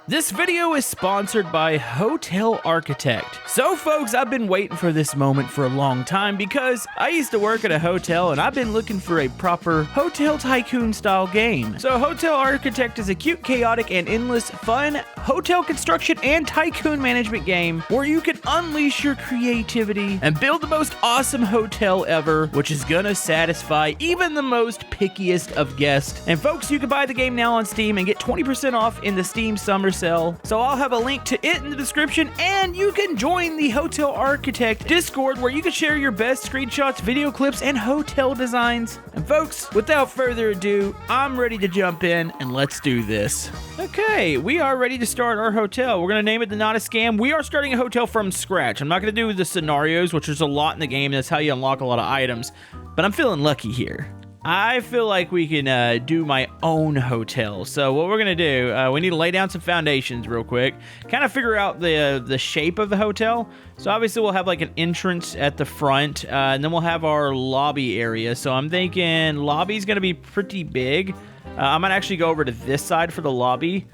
This video is sponsored by Hotel Architect. So folks, I've been waiting for this moment for a long time because I used to work at a hotel and I've been looking for a proper hotel tycoon style game. So Hotel Architect is a cute, chaotic, and endless fun hotel construction and tycoon management game where you can unleash your creativity and build the most awesome hotel ever, which is gonna satisfy even the most pickiest of guests. And folks, you can buy the game now on Steam and get 20% off in the Steam Summer Sale. So I'll have a link to it in the description, and you can join the Hotel Architect Discord where you can share your best screenshots, video clips, and hotel designs. And folks, without further ado, I'm ready to jump in and let's do this. Okay, we are ready to start our hotel. We're gonna name it the Not a Scam. We are starting a hotel from scratch. I'm not gonna do the scenarios, which there's a lot in the game. That's how you unlock a lot of items, but I'm feeling lucky here. I feel like we can do my own hotel. So what we're gonna do, we need to lay down some foundations real quick, kind of figure out the shape of the hotel. So obviously we'll have like an entrance at the front, and then we'll have our lobby area. So I'm thinking lobby's gonna be pretty big. I'm gonna actually go over to this side for the lobby,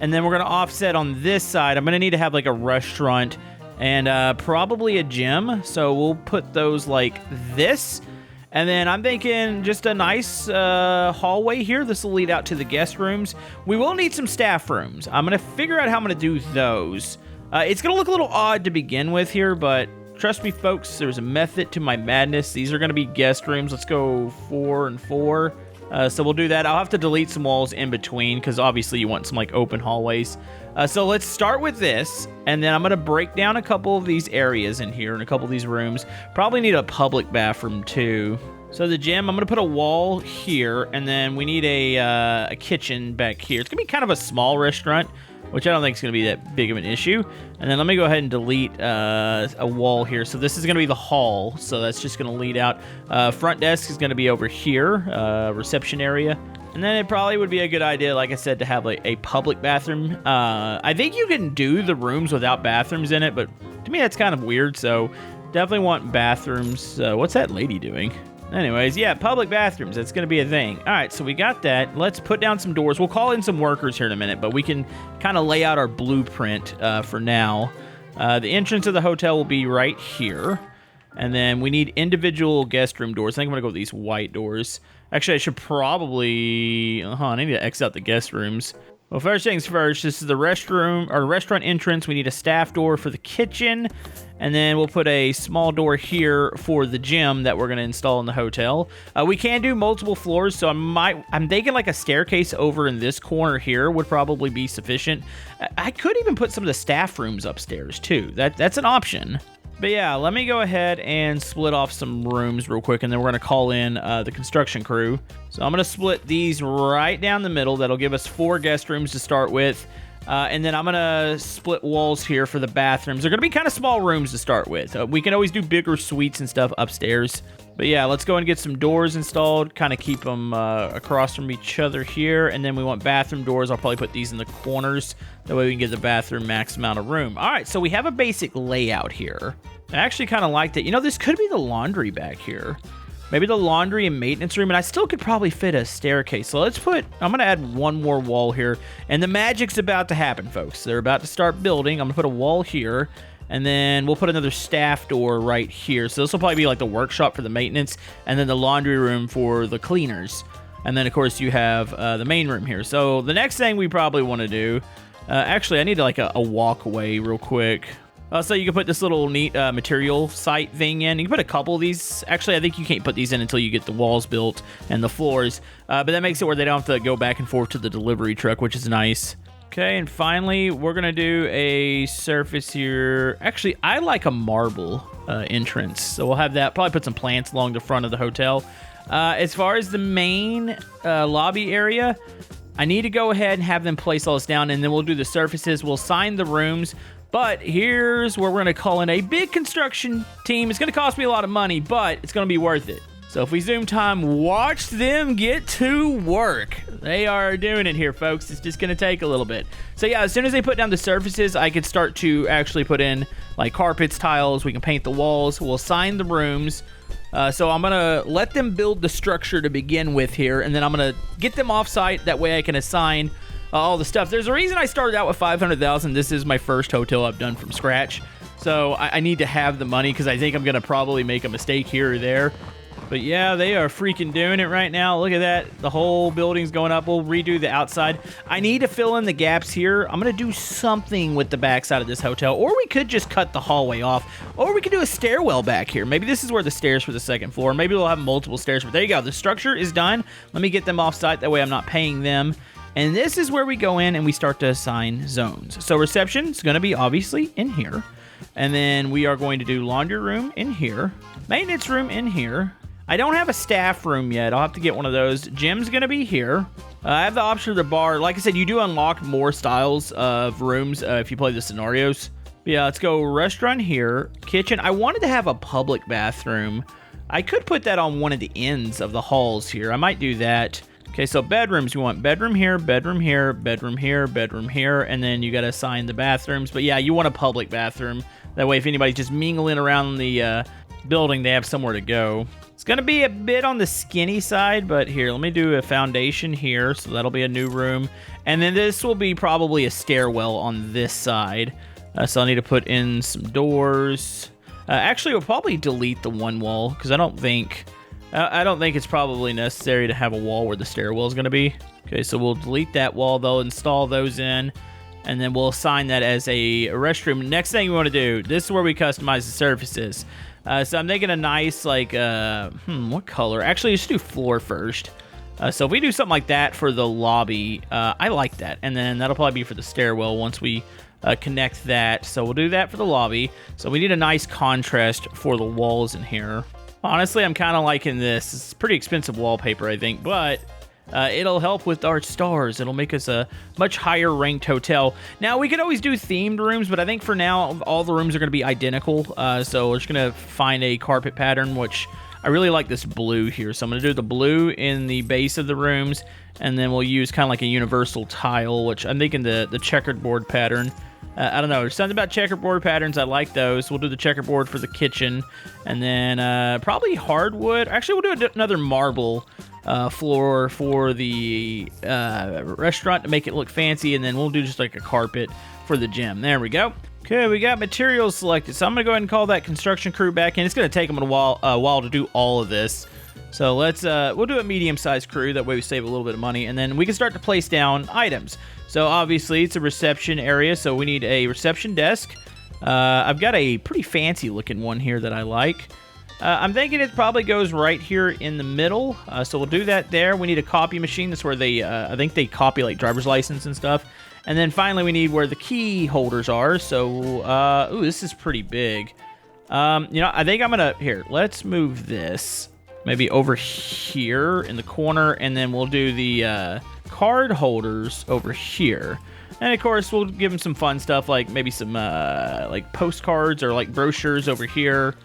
and then we're gonna offset on this side. I'm gonna need to have like a restaurant and probably a gym. So we'll put those like this. And then I'm thinking just a nice hallway here. This will lead out to the guest rooms. We will need some staff rooms. I'm going to figure out how I'm going to do those. It's going to look a little odd to begin with here, but trust me, folks, there's a method to my madness. These are going to be guest rooms. Let's go 4 and 4. So we'll do that. I'll have to delete some walls in between because obviously you want some like open hallways. So let's start with this, and then I'm going to break down a couple of these areas in here and a couple of these rooms. Probably need a public bathroom too. So the gym, I'm going to put a wall here, and then we need a kitchen back here. It's going to be kind of a small restaurant, which I don't think is going to be that big of an issue. And then let me go ahead and delete a wall here. So this is going to be the hall, so that's just going to lead out. Front desk is going to be over here, reception area. And then it probably would be a good idea, like I said, to have like a public bathroom. I think you can do the rooms without bathrooms in it, but to me that's kind of weird, so definitely want bathrooms. What's that lady doing? Anyways, yeah, public bathrooms, that's going to be a thing. All right, so we got that. Let's put down some doors. We'll call in some workers here in a minute, but we can kind of lay out our blueprint for now. The entrance of the hotel will be right here. And then we need individual guest room doors. I think I'm going to go with these white doors. Actually, I should probably... I need to X out the guest rooms. Well, first things first, this is the restroom, or restaurant entrance. We need a staff door for the kitchen. And then we'll put a small door here for the gym that we're going to install in the hotel. We can do multiple floors, so I'm thinking like a staircase over in this corner here would probably be sufficient. I could even put some of the staff rooms upstairs, too. That's an option. But yeah, let me go ahead and split off some rooms real quick, and then we're going to call in the construction crew. So I'm going to split these right down the middle. That'll give us 4 guest rooms to start with. And then I'm going to split walls here for the bathrooms. They're going to be kind of small rooms to start with. We can always do bigger suites and stuff upstairs. But yeah, let's go and get some doors installed, kind of keep them across from each other here. And then we want bathroom doors. I'll probably put these in the corners. That way we can get the bathroom max amount of room. All right, so we have a basic layout here. I actually kind of liked it. You know, this could be the laundry back here. Maybe the laundry and maintenance room, and I still could probably fit a staircase. So let's I'm going to add one more wall here. And the magic's about to happen, folks. They're about to start building. I'm going to put a wall here. And then we'll put another staff door right here. So this will probably be like the workshop for the maintenance, and then the laundry room for the cleaners. And then, of course, you have the main room here. So the next thing we probably want to do... actually, I need like a walkway real quick. So you can put this little neat material site thing in. You can put a couple of these. Actually, I think you can't put these in until you get the walls built and the floors. But that makes it where they don't have to go back and forth to the delivery truck, which is nice. Okay, and finally, we're going to do a surface here. Actually, I like a marble entrance. So we'll have that. Probably put some plants along the front of the hotel. As far as the main lobby area, I need to go ahead and have them place all this down, and then we'll do the surfaces. We'll sign the rooms. But here's where we're going to call in a big construction team. It's going to cost me a lot of money, but it's going to be worth it. So if we zoom time, watch them get to work. They are doing it here, folks. It's just going to take a little bit. So yeah, as soon as they put down the surfaces, I could start to actually put in like carpets, tiles. We can paint the walls. We'll sign the rooms. So I'm going to let them build the structure to begin with here, and then I'm going to get them off-site. That way I can assign all the stuff. There's a reason I started out with 500,000. This is my first hotel I've done from scratch. So I need to have the money because I think I'm going to probably make a mistake here or there. But yeah, they are freaking doing it right now. Look at that. The whole building's going up. We'll redo the outside. I need to fill in the gaps here. I'm going to do something with the backside of this hotel. Or we could just cut the hallway off. Or we could do a stairwell back here. Maybe this is where the stairs for the second floor. Maybe we'll have multiple stairs. But there you go. The structure is done. Let me get them off site. That way I'm not paying them. And this is where we go in and we start to assign zones. So reception is going to be obviously in here. And then we are going to do laundry room in here. Maintenance room in here. I don't have a staff room yet. I'll have to get one of those. Gym's going to be here. I have the option of the bar. Like I said, you do unlock more styles of rooms if you play the scenarios. But yeah, let's go restaurant here. Kitchen. I wanted to have a public bathroom. I could put that on one of the ends of the halls here. I might do that. Okay, so bedrooms. We want bedroom here, bedroom here, bedroom here, bedroom here, and then you got to assign the bathrooms. But yeah, you want a public bathroom. That way, if anybody's just mingling around the building, they have somewhere to go. It's going to be a bit on the skinny side, but here, let me do a foundation here. So that'll be a new room. And then this will be probably a stairwell on this side. So I'll need to put in some doors. Actually, we'll probably delete the one wall because I don't think it's probably necessary to have a wall where the stairwell is going to be. Okay, so we'll delete that wall. They'll install those in. And then we'll assign that as a restroom. Next thing we want to do, this is where we customize the surfaces. So I'm thinking a nice, like, what color? Actually, let's do floor first. So if we do something like that for the lobby, I like that. And then that'll probably be for the stairwell once we connect that. So we'll do that for the lobby. So we need a nice contrast for the walls in here. Honestly, I'm kind of liking this. It's pretty expensive wallpaper, I think, but it'll help with our stars. It'll make us a much higher ranked hotel. Now, we could always do themed rooms, but I think for now, all the rooms are going to be identical. So we're just going to find a carpet pattern, which I really like this blue here. So I'm going to do the blue in the base of the rooms, and then we'll use kind of like a universal tile, which I'm thinking the checkered board pattern. I don't know. There's something about checkerboard patterns. I like those. We'll do the checkerboard for the kitchen. And then probably hardwood. Actually, we'll do another marble floor for the restaurant to make it look fancy. And then we'll do just like a carpet for the gym. There we go. Okay, we got materials selected. So I'm going to go ahead and call that construction crew back in. It's going to take them a while to do all of this. So we'll do a medium-sized crew. That way we save a little bit of money. And then we can start to place down items. So obviously it's a reception area. So we need a reception desk. I've got a pretty fancy looking one here that I like. I'm thinking it probably goes right here in the middle. So we'll do that there. We need a copy machine. That's where they, I think they copy like driver's license and stuff. And then finally we need where the key holders are. So, ooh, this is pretty big. I think I'm gonna, here, let's move this maybe over here in the corner, and then we'll do the card holders over here. And of course, we'll give them some fun stuff like maybe some like postcards or like brochures over here.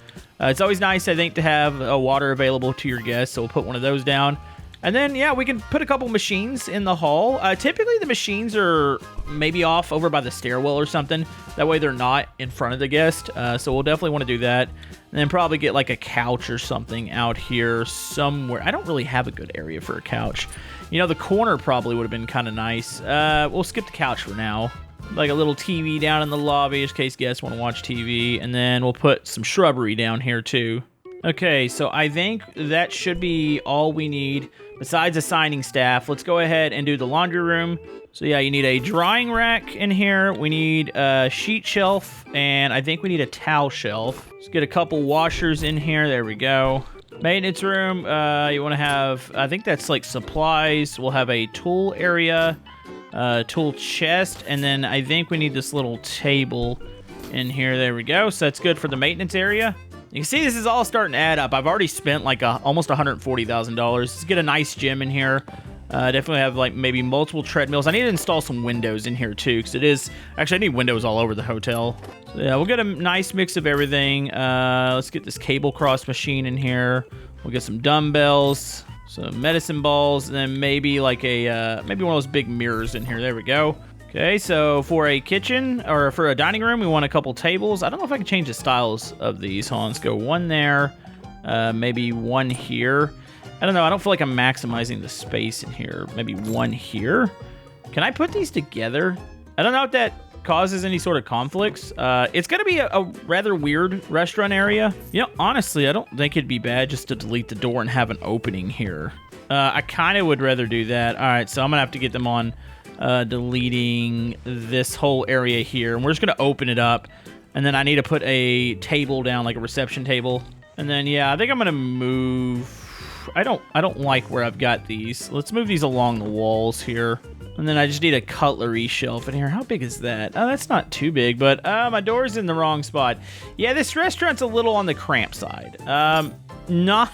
It's always nice, I think, to have water available to your guests, so we'll put one of those down. And then, yeah, we can put a couple machines in the hall. Typically, the machines are maybe off over by the stairwell or something. That way, they're not in front of the guest. So we'll definitely want to do that. And then probably get like a couch or something out here somewhere. I don't really have a good area for a couch. The corner probably would have been kind of nice. We'll skip the couch for now. Like a little TV down in the lobby, just in case guests want to watch TV. And then we'll put some shrubbery down here, too. Okay, so I think that should be all we need besides assigning staff. Let's go ahead and do the laundry room. So yeah, you need a drying rack in here. We need a sheet shelf, and I think we need a towel shelf. Let's get a couple washers in here. There we go. Maintenance room, you want to have, I think that's like supplies. We'll have a tool area, tool chest, and then I think we need this little table in here. There we go. So that's good for the maintenance area. You can see this is all starting to add up. I've already spent like almost $140,000. Let's get a nice gym in here. Definitely have like maybe multiple treadmills. I need to install some windows in here too, because it is actually I need windows all over the hotel. So yeah, we'll get a nice mix of everything. Let's get this cable cross machine in here. We'll get some dumbbells, some medicine balls, and then maybe like a maybe one of those big mirrors in here. There we go. Okay, so for a kitchen, or for a dining room, we want a couple tables. I don't know if I can change the styles of these. Hold on, let's go one there, maybe one here. I don't know, I don't feel like I'm maximizing the space in here. Maybe one here. Can I put these together? I don't know if that causes any sort of conflicts. It's gonna be a rather weird restaurant area. You know, honestly, I don't think it'd be bad just to delete the door and have an opening here. I kind of would rather do that. All right, so I'm gonna have to get them on deleting this whole area here, and we're just gonna open it up, and then I need to put a table down, like a reception table, and then yeah, I think I'm gonna move. I don't like where I've got these. Let's move these along the walls here. And then I just need a cutlery shelf in here. How big is that? Oh, that's not too big, but my door's in the wrong spot. Yeah, this restaurant's a little on the cramped side. Not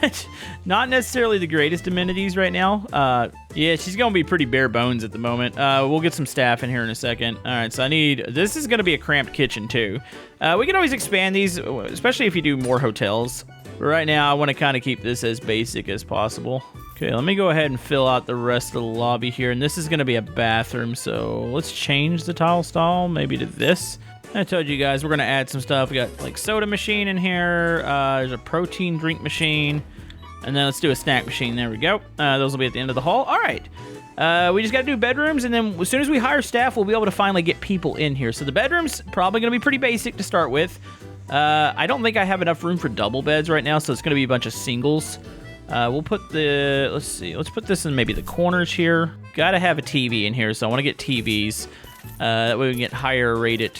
necessarily the greatest amenities right now. Yeah, she's gonna be pretty bare bones at the moment. We'll get some staff in here in a second. All right, so this is gonna be a cramped kitchen too. We can always expand these, especially if you do more hotels. But right now, I want to kind of keep this as basic as possible. Okay, let me go ahead and fill out the rest of the lobby here. And this is going to be a bathroom, so let's change the tile style maybe to this. I told you guys we're going to add some stuff. We got like soda machine in here. There's a protein drink machine. And then let's do a snack machine. There we go. Those will be at the end of the hall. All right. We just got to do bedrooms, and then as soon as we hire staff, we'll be able to finally get people in here. So the bedroom's probably going to be pretty basic to start with. I don't think I have enough room for double beds right now, so it's going to be a bunch of singles. We'll put let's put this in maybe the corners here. Gotta have a TV in here, so I want to get TVs. That way we can get higher rated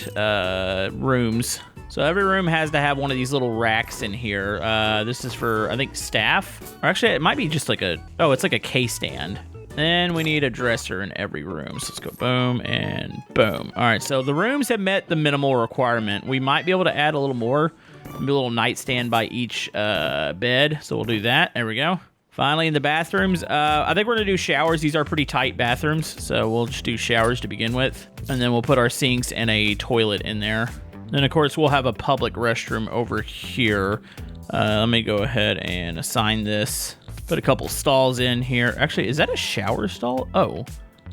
rooms. So every room has to have one of these little racks in here. This is for, I think, staff. Or actually, it might be just like it's like a K-stand. Then we need a dresser in every room. So let's go boom and boom. All right, so the rooms have met the minimal requirement. We might be able to add a little more. Maybe a little nightstand by each bed. So we'll do that. There we go. Finally, in the bathrooms, I think we're gonna do showers. These are pretty tight bathrooms, so we'll just do showers to begin with. And then we'll put our sinks and a toilet in there. Then, of course, we'll have a public restroom over here. Let me go ahead and assign this. Put a couple stalls in here. Actually, is that a shower stall? Oh,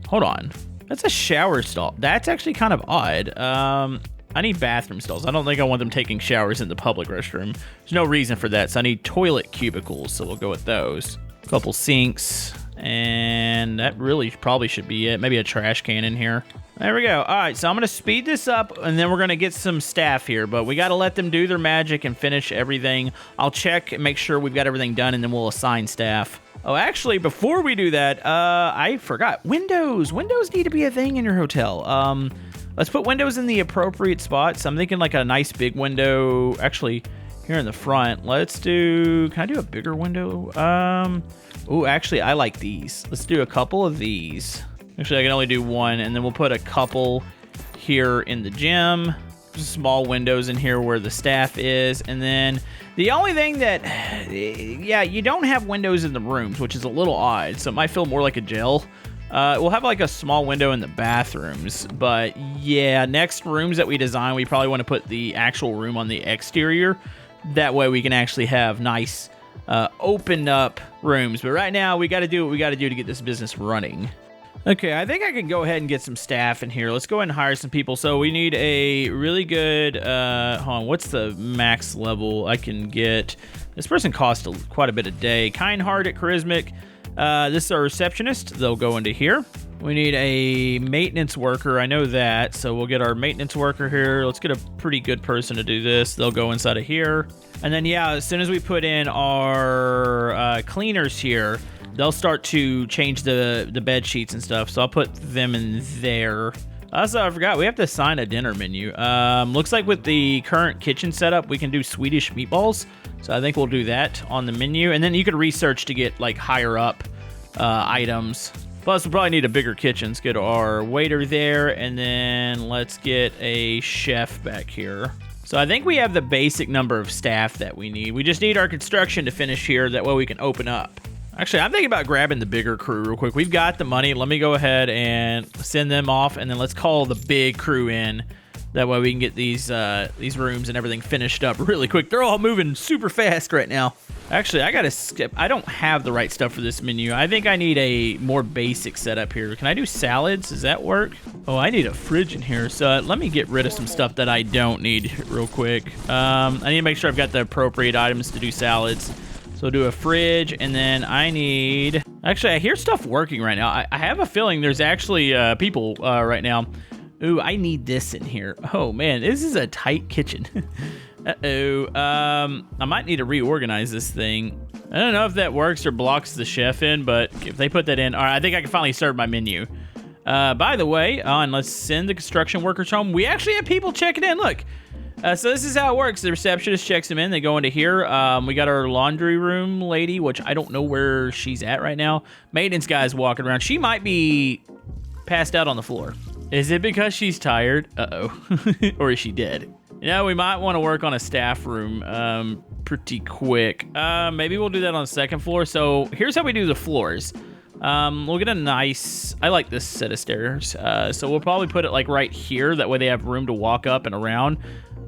hold on. That's a shower stall. That's actually kind of odd. I need bathroom stalls. I don't think I want them taking showers in the public restroom. There's no reason for that. So I need toilet cubicles. So we'll go with those. A couple sinks. And that really probably should be it. Maybe a trash can in here. There we go. All right, so I'm going to speed this up, and then we're going to get some staff here. But we got to let them do their magic and finish everything. I'll check and make sure we've got everything done, and then we'll assign staff. Oh, actually, before we do that, I forgot. Windows. Windows need to be a thing in your hotel. Let's put windows in the appropriate spots. I'm thinking like a nice big window. Actually, here in the front. Let's do... Can I do a bigger window? Oh, actually, I like these. Let's do a couple of these. Actually, I can only do one, and then we'll put a couple here in the gym. Small windows in here where the staff is. And then the only thing that, yeah, you don't have windows in the rooms, which is a little odd. So it might feel more like a jail. We'll have like a small window in the bathrooms. But yeah, next rooms that we design, we probably want to put the actual room on the exterior. That way we can actually have nice opened up rooms. But right now, we got to do what we got to do to get this business running. Okay, I think I can go ahead and get some staff in here. Let's go ahead and hire some people. So we need a really good, hold on, what's the max level I can get? This person costs quite a bit a day. Kind-hearted, charismatic. This is our receptionist. They'll go into here. We need a maintenance worker. I know that. So we'll get our maintenance worker here. Let's get a pretty good person to do this. They'll go inside of here. And then, yeah, as soon as we put in our cleaners here, they'll start to change the bed sheets and stuff. So I'll put them in there. Also, I forgot, we have to assign a dinner menu. Looks like with the current kitchen setup, we can do Swedish meatballs. So I think we'll do that on the menu. And then you could research to get like higher up items. Plus, we'll probably need a bigger kitchen. Let's get our waiter there. And then let's get a chef back here. So I think we have the basic number of staff that we need. We just need our construction to finish here. That way we can open up. Actually, I'm thinking about grabbing the bigger crew real quick. We've got the money. Let me go ahead and send them off, and then let's call the big crew in. That way we can get these rooms and everything finished up really quick. They're all moving super fast right now. Actually, I gotta skip. I don't have the right stuff for this menu. I think I need a more basic setup here. Can I do salads? Does that work? Oh, I need a fridge in here. So let me get rid of some stuff that I don't need real quick. I need to make sure I've got the appropriate items to do salads. So we'll do a fridge, and then I need Actually, I hear stuff working right now. I have a feeling there's actually people right now. Ooh, I need this in here. Oh, man, this is a tight kitchen. Uh-oh. I might need to reorganize this thing. I don't know if that works or blocks the chef in, but if they put that in... All right, I think I can finally serve my menu. By the way, and let's send the construction workers home. We actually have people checking in. Look. So this is how it works. The receptionist checks them in. They go into here. We got our laundry room lady, which I don't know where she's at right now. Maintenance guy's walking around. She might be passed out on the floor. Is it because she's tired? Uh-oh. Or is she dead? You know, we might want to work on a staff room pretty quick. Maybe we'll do that on the second floor. So here's how we do the floors. We'll get a nice... I like this set of stairs. So we'll probably put it like right here. That way they have room to walk up and around.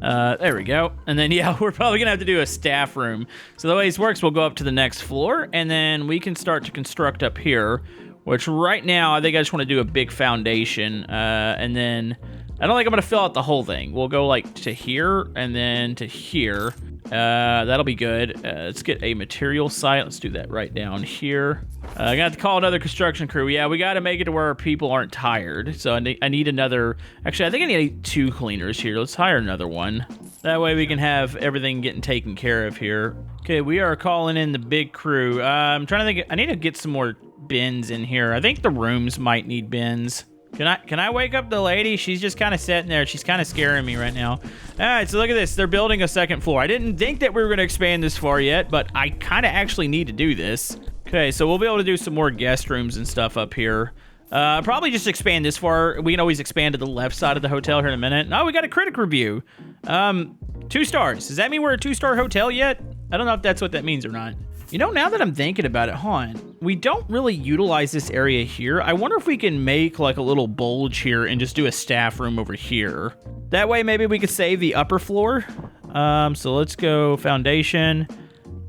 There we go. And then, yeah, we're probably going to have to do a staff room. So the way this works, we'll go up to the next floor, and then we can start to construct up here, which right now, I think I just want to do a big foundation, and then I don't think I'm going to fill out the whole thing. We'll go, like, to here, and then to here. That'll be good. Let's get a material site. Let's do that right down here. I got to call another construction crew. Yeah, we got to make it to where our people aren't tired. So I need another... Actually, I think I need 2 cleaners here. Let's hire another one. That way we can have everything getting taken care of here. Okay, we are calling in the big crew. I'm trying to think... I need to get some more bins in here. I think the rooms might need bins. Can I wake up the lady? She's just kind of sitting there. She's kind of scaring me right now. All right, so look at this. They're building a second floor. I didn't think that we were going to expand this far yet, but I kind of actually need to do this. Okay, so we'll be able to do some more guest rooms and stuff up here. Probably just expand this far. We can always expand to the left side of the hotel here in a minute. Oh, we got a critic review. 2 stars. Does that mean we're a 2-star hotel yet? I don't know if that's what that means or not. You know, now that I'm thinking about it, we don't really utilize this area here. I wonder if we can make like a little bulge here and just do a staff room over here. That way, maybe we could save the upper floor. So let's go foundation.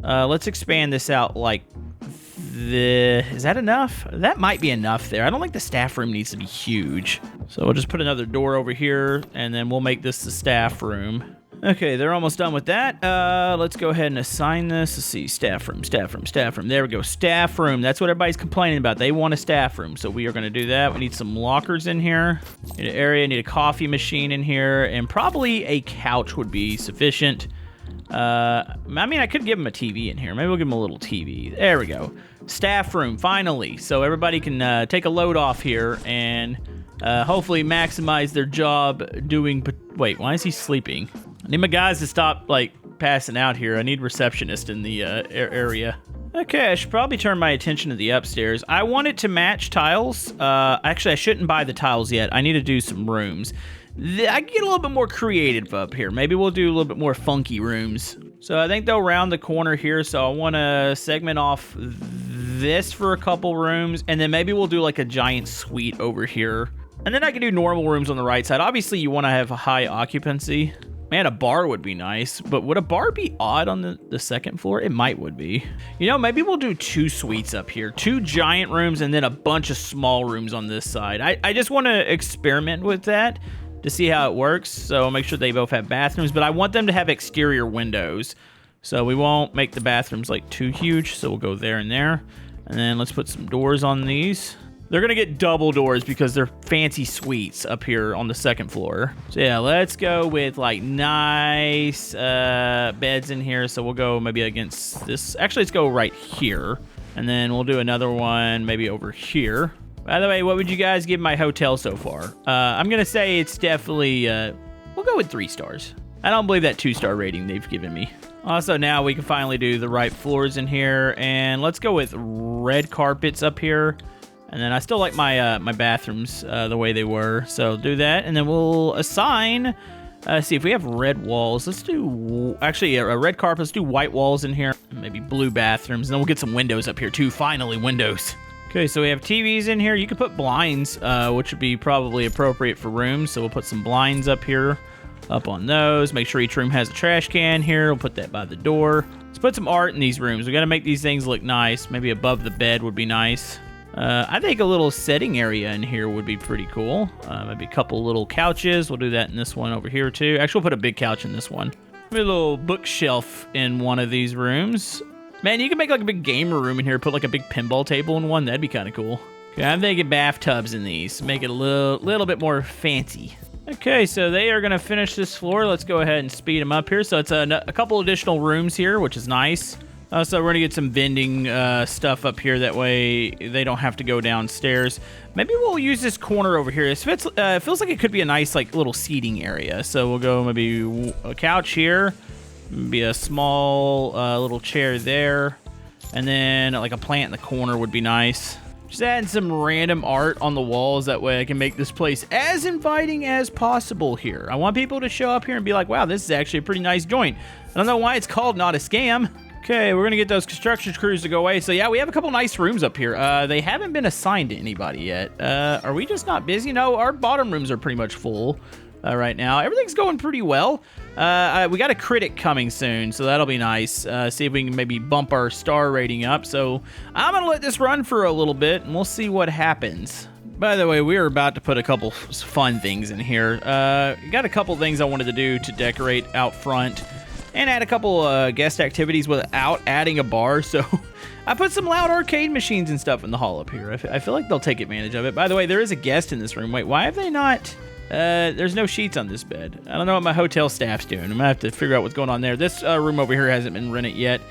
Let's expand this out like is that enough? That might be enough there. I don't think the staff room needs to be huge. So we'll just put another door over here, and then we'll make this the staff room. Okay, they're almost done with that. Let's go ahead and assign this. Let's see, staff room, staff room, staff room. There we go, staff room. That's what everybody's complaining about. They want a staff room, so we are going to do that. We need some lockers in here. Need an area, need a coffee machine in here, and probably a couch would be sufficient. I mean, I could give them a TV in here. Maybe we'll give them a little TV. There we go. Staff room, finally. So everybody can take a load off here and hopefully maximize their job doing... Wait, why is he sleeping? I need my guys to stop, like, passing out here. I need receptionist in the area. Okay, I should probably turn my attention to the upstairs. I want it to match tiles. Actually, I shouldn't buy the tiles yet. I need to do some rooms. I can get a little bit more creative up here. Maybe we'll do a little bit more funky rooms. So I think they'll round the corner here. So I want to segment off this for a couple rooms. And then maybe we'll do like a giant suite over here. And then I can do normal rooms on the right side. Obviously, you want to have a high occupancy. Man, a bar would be nice, but would a bar be odd on the second floor? It would be. You know, maybe we'll do 2 suites up here. 2 giant rooms and then a bunch of small rooms on this side. I just want to experiment with that to see how it works. So I'll make sure they both have bathrooms, but I want them to have exterior windows. So we won't make the bathrooms like too huge. So we'll go there and there. And then let's put some doors on these. They're going to get double doors because they're fancy suites up here on the second floor. So yeah, let's go with like nice beds in here. So we'll go maybe against this. Actually, let's go right here. And then we'll do another one maybe over here. By the way, what would you guys give my hotel so far? I'm going to say it's definitely, we'll go with 3 stars. I don't believe that 2-star rating they've given me. Also, now we can finally do the right floors in here. And let's go with red carpets up here. And then I still like my my bathrooms the way they were. So do that. And then we'll assign, see if we have red walls. Let's do, actually a red carpet. Let's do white walls in here. Maybe blue bathrooms. And then we'll get some windows up here too. Finally, windows. Okay, so we have TVs in here. You could put blinds, which would be probably appropriate for rooms. So we'll put some blinds up here, up on those. Make sure each room has a trash can here. We'll put that by the door. Let's put some art in these rooms. We got to make these things look nice. Maybe above the bed would be nice. I think a little setting area in here would be pretty cool. Maybe a couple little couches. We'll do that in this one over here too. Actually, we'll put a big couch in this one. Maybe a little bookshelf in one of these rooms. Man, you can make like a big gamer room in here, put like a big pinball table in one. That'd be kind of cool. Okay, I'm thinking bathtubs in these. Make it a little bit more fancy. Okay, so they are going to finish this floor. Let's go ahead and speed them up here. So it's a couple additional rooms here, which is nice. So we're going to get some vending stuff up here. That way they don't have to go downstairs. Maybe we'll use this corner over here. It feels like it could be a nice like little seating area. So we'll go maybe a couch here. Maybe a small little chair there. And then like a plant in the corner would be nice. Just adding some random art on the walls. That way I can make this place as inviting as possible here. I want people to show up here and be like, wow, this is actually a pretty nice joint. I don't know why it's called Not a Scam. Okay, we're going to get those construction crews to go away. So yeah, we have a couple nice rooms up here. They haven't been assigned to anybody yet. Are we just not busy? No, our bottom rooms are pretty much full right now. Everything's going pretty well. We got a critic coming soon, so that'll be nice. See if we can maybe bump our star rating up. So I'm going to let this run for a little bit, and we'll see what happens. By the way, we are about to put a couple fun things in here. Got a couple things I wanted to do to decorate out front. And add a couple guest activities without adding a bar. So I put some loud arcade machines and stuff in the hall up here. I feel like they'll take advantage of it. By the way, there is a guest in this room. Wait, why have they not? There's no sheets on this bed. I don't know what my hotel staff's doing. I'm going to have to figure out what's going on there. This room over here hasn't been rented yet.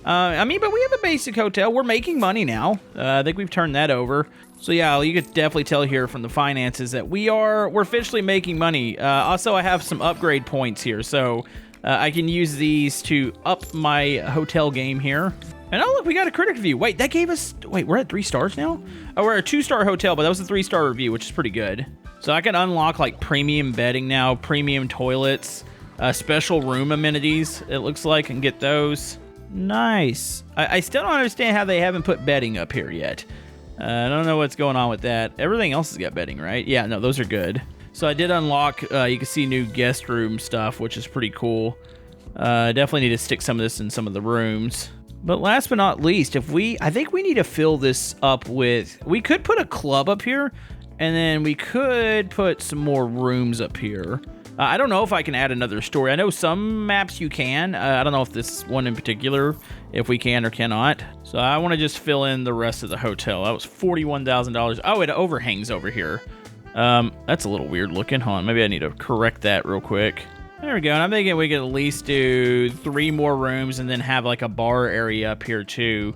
But we have a basic hotel. We're making money now. I think we've turned that over. So yeah, you could definitely tell here from the finances that we're officially making money. Also, I have some upgrade points here. So I can use these to up my hotel game here. And oh, look, we got a critic review. Wait, that gave us... Wait, we're at 3 stars now? Oh, we're at a 2-star hotel, but that was a 3-star review, which is pretty good. So I can unlock, like, premium bedding now, premium toilets, special room amenities, it looks like, and get those. Nice. I still don't understand how they haven't put bedding up here yet. I don't know what's going on with that. Everything else has got bedding, right? Yeah, no, those are good. So I did unlock, you can see new guest room stuff, which is pretty cool. Definitely need to stick some of this in some of the rooms. But last but not least, I think we need to fill this up with, we could put a club up here, and then we could put some more rooms up here. I don't know if I can add another story. I know some maps you can. I don't know if this one in particular, if we can or cannot. So I want to just fill in the rest of the hotel. That was $41,000. Oh, it overhangs over here. That's a little weird looking. Hold on, maybe I need to correct that real quick. There we go. And I'm thinking we could at least do 3 more rooms and then have like a bar area up here too,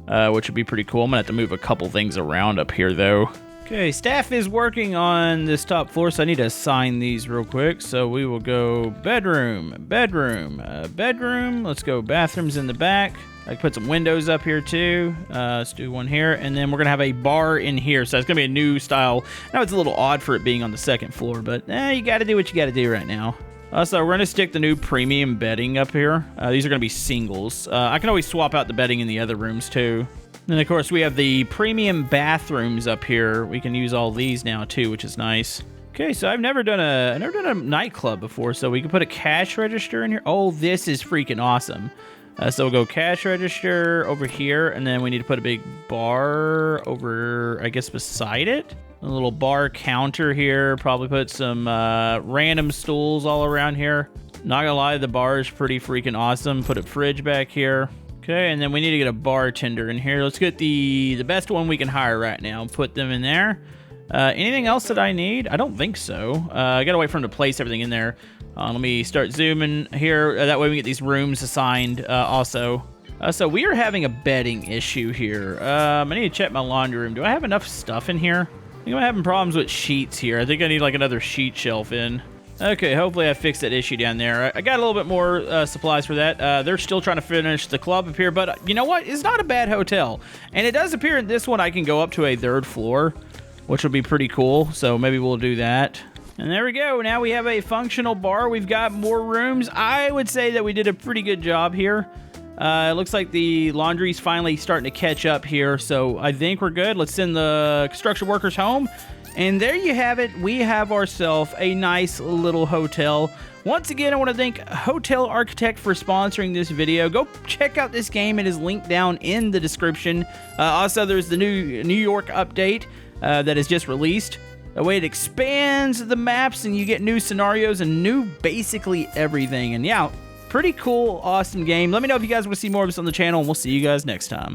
which would be pretty cool. I'm gonna have to move a couple things around up here though. Okay, staff is working on this top floor, so I need to assign these real quick. So we will go bedroom, bedroom, bedroom. Let's go bathrooms in the back. I can put some windows up here too. Let's do one here. And then we're going to have a bar in here. So it's going to be a new style. Now it's a little odd for it being on the 2nd floor, but you got to do what you got to do right now. So we're going to stick the new premium bedding up here. These are going to be singles. I can always swap out the bedding in the other rooms too. Then of course we have the premium bathrooms up here. We can use all these now too, which is nice. Okay, so I've never done a nightclub before, so we can put a cash register in here. Oh, this is freaking awesome. So we'll go cash register over here, and then we need to put a big bar over, I guess, beside it. A little bar counter here. Probably put some random stools all around here. Not gonna lie, the bar is pretty freaking awesome. Put a fridge back here. Okay, and then we need to get a bartender in here. Let's get the best one we can hire right now. Put them in there. Anything else that I need? I don't think so. I gotta wait for him to place everything in there. Let me start zooming here. That way we get these rooms assigned also. So we are having a bedding issue here. I need to check my laundry room. Do I have enough stuff in here? I think I'm having problems with sheets here. I think I need like another sheet shelf in. Okay, hopefully I fixed that issue down there. I got a little bit more supplies for that. They're still trying to finish the club up here, but you know what? It's not a bad hotel. And it does appear in this one I can go up to a 3rd floor, which will be pretty cool. So maybe we'll do that. And there we go. Now we have a functional bar. We've got more rooms. I would say that we did a pretty good job here. It looks like the laundry's finally starting to catch up here. So I think we're good. Let's send the construction workers home. And there you have it. We have ourselves a nice little hotel. Once again, I want to thank Hotel Architect for sponsoring this video. Go check out this game. It is linked down in the description. Also, there's the new New York update that is just released. That way it expands the maps and you get new scenarios and new basically everything. And yeah, Pretty cool, awesome game. Let me know if you guys want to see more of this on the channel, and we'll see you guys next time.